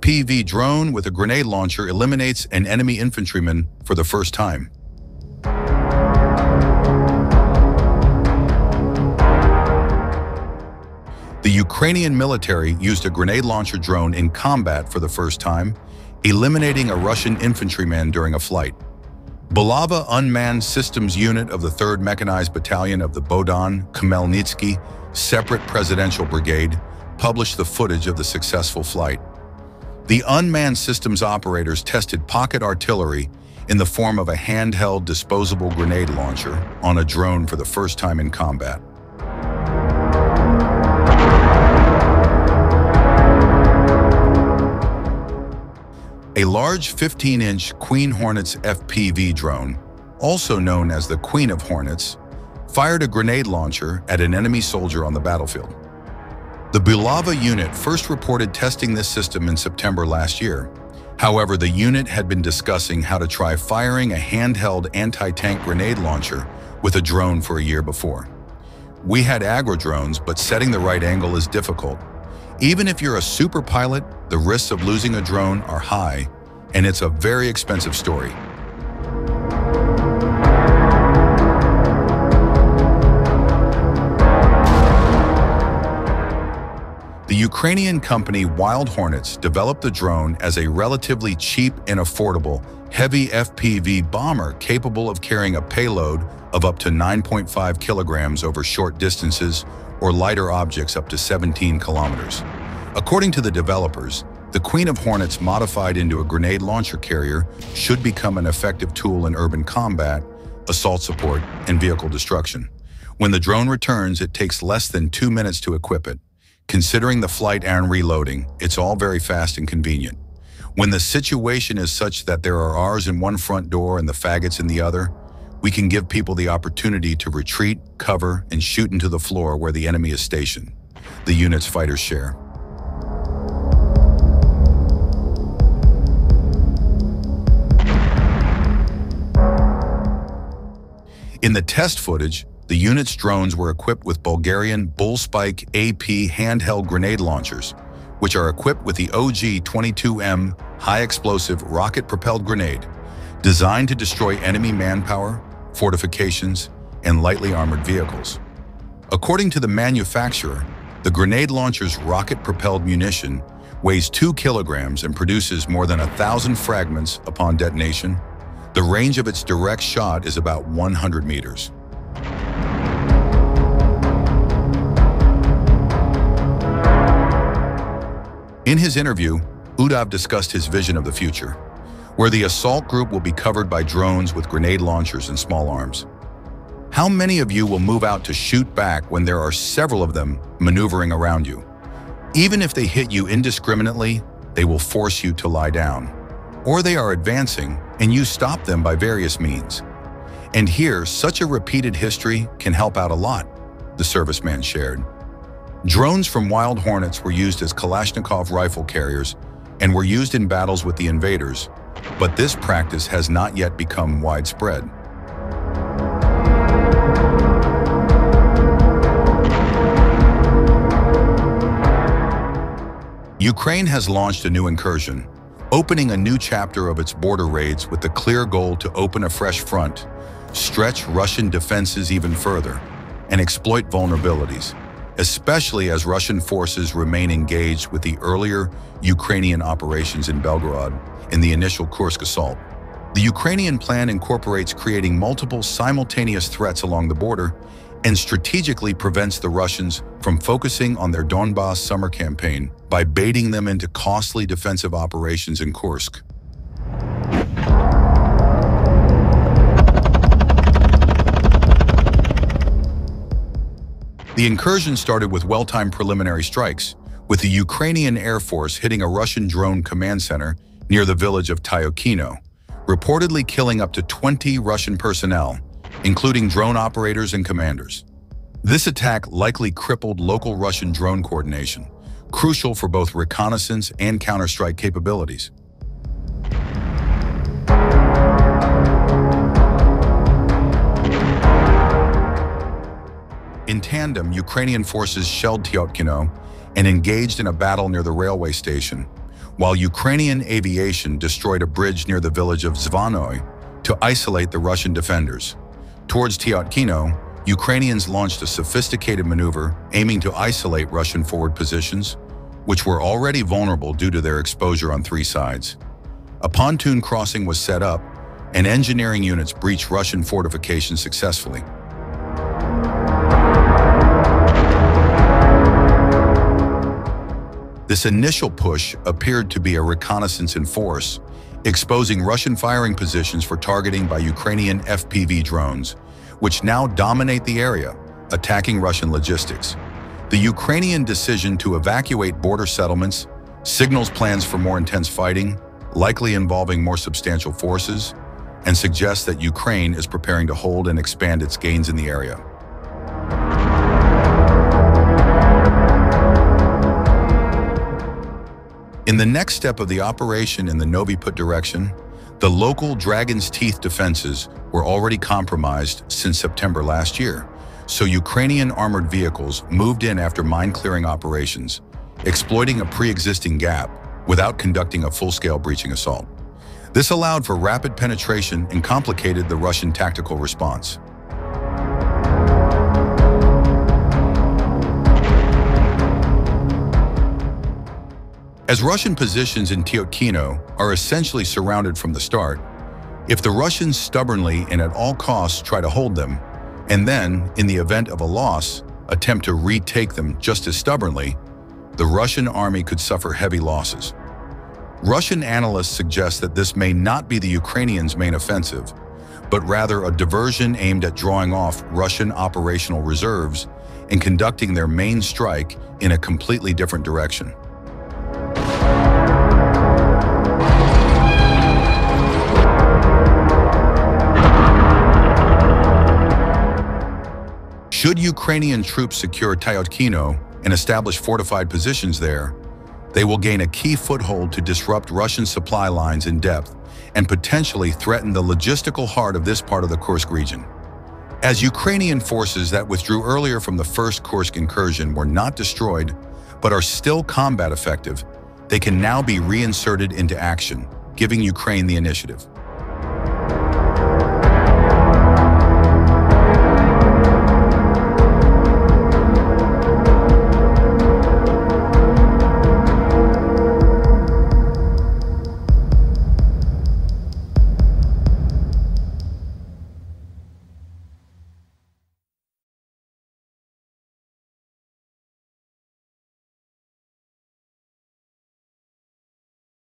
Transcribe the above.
FPV drone with a grenade launcher eliminates an enemy infantryman for the first time. The Ukrainian military used a grenade launcher drone in combat for the first time, eliminating a Russian infantryman during a flight. Bulava Unmanned Systems Unit of the 3rd Mechanized Battalion of the Bohdan, Khmelnytsky Separate Presidential Brigade published the footage of the successful flight. The unmanned systems operators tested pocket artillery in the form of a handheld disposable grenade launcher on a drone for the first time in combat. A large 15-inch Queen Hornets FPV drone, also known as the Queen of Hornets, fired a grenade launcher at an enemy soldier on the battlefield. The Bulava unit first reported testing this system in September last year. However, the unit had been discussing how to try firing a handheld anti-tank grenade launcher with a drone for a year before. We had agrodrones, but setting the right angle is difficult. Even if you're a super pilot, the risks of losing a drone are high, and it's a very expensive story. The Ukrainian company Wild Hornets developed the drone as a relatively cheap and affordable, heavy FPV bomber capable of carrying a payload of up to 9.5 kilograms over short distances or lighter objects up to 17 kilometers. According to the developers, the Queen of Hornets modified into a grenade launcher carrier should become an effective tool in urban combat, assault support, and vehicle destruction. When the drone returns, it takes less than 2 minutes to equip it. Considering the flight and reloading, it's all very fast and convenient. When the situation is such that there are ours in one front door and the faggots in the other, we can give people the opportunity to retreat, cover, and shoot into the floor where the enemy is stationed. The unit's fighters share. In the test footage, the unit's drones were equipped with Bulgarian Bullspike AP handheld grenade launchers, which are equipped with the OG-22M high-explosive rocket-propelled grenade, designed to destroy enemy manpower, fortifications, and lightly armored vehicles. According to the manufacturer, the grenade launcher's rocket-propelled munition weighs 2 kilograms and produces more than 1,000 fragments upon detonation. The range of its direct shot is about 100 meters. In his interview, Udav discussed his vision of the future, where the assault group will be covered by drones with grenade launchers and small arms. How many of you will move out to shoot back when there are several of them maneuvering around you? Even if they hit you indiscriminately, they will force you to lie down. Or they are advancing, and you stop them by various means. And here, such a repeated history can help out a lot, the serviceman shared. Drones from Wild Hornets were used as Kalashnikov rifle carriers and were used in battles with the invaders, but this practice has not yet become widespread. Ukraine has launched a new incursion, opening a new chapter of its border raids with the clear goal to open a fresh front, stretch Russian defenses even further, and exploit vulnerabilities, especially as Russian forces remain engaged with the earlier Ukrainian operations in Belgorod in the initial Kursk assault. The Ukrainian plan incorporates creating multiple simultaneous threats along the border and strategically prevents the Russians from focusing on their Donbas summer campaign by baiting them into costly defensive operations in Kursk. The incursion started with well-timed preliminary strikes, with the Ukrainian Air Force hitting a Russian drone command center near the village of Tyokino, reportedly killing up to 20 Russian personnel, including drone operators and commanders. This attack likely crippled local Russian drone coordination, crucial for both reconnaissance and counterstrike capabilities. In tandem, Ukrainian forces shelled Tyokino and engaged in a battle near the railway station, while Ukrainian aviation destroyed a bridge near the village of Zvanoy to isolate the Russian defenders. Towards Tyotkino, Ukrainians launched a sophisticated maneuver aiming to isolate Russian forward positions, which were already vulnerable due to their exposure on three sides. A pontoon crossing was set up, and engineering units breached Russian fortifications successfully. This initial push appeared to be a reconnaissance in force, exposing Russian firing positions for targeting by Ukrainian FPV drones, which now dominate the area, attacking Russian logistics. The Ukrainian decision to evacuate border settlements signals plans for more intense fighting, likely involving more substantial forces, and suggests that Ukraine is preparing to hold and expand its gains in the area. In the next step of the operation in the Novi Put direction, the local Dragon's Teeth defenses were already compromised since September last year, so Ukrainian armored vehicles moved in after mine-clearing operations, exploiting a pre-existing gap without conducting a full-scale breaching assault. This allowed for rapid penetration and complicated the Russian tactical response. As Russian positions in Tyotkino are essentially surrounded from the start, if the Russians stubbornly and at all costs try to hold them, and then, in the event of a loss, attempt to retake them just as stubbornly, the Russian army could suffer heavy losses. Russian analysts suggest that this may not be the Ukrainians' main offensive, but rather a diversion aimed at drawing off Russian operational reserves and conducting their main strike in a completely different direction. Should Ukrainian troops secure Tyotkino and establish fortified positions there, they will gain a key foothold to disrupt Russian supply lines in depth and potentially threaten the logistical heart of this part of the Kursk region. As Ukrainian forces that withdrew earlier from the first Kursk incursion were not destroyed, but are still combat effective, they can now be reinserted into action, giving Ukraine the initiative.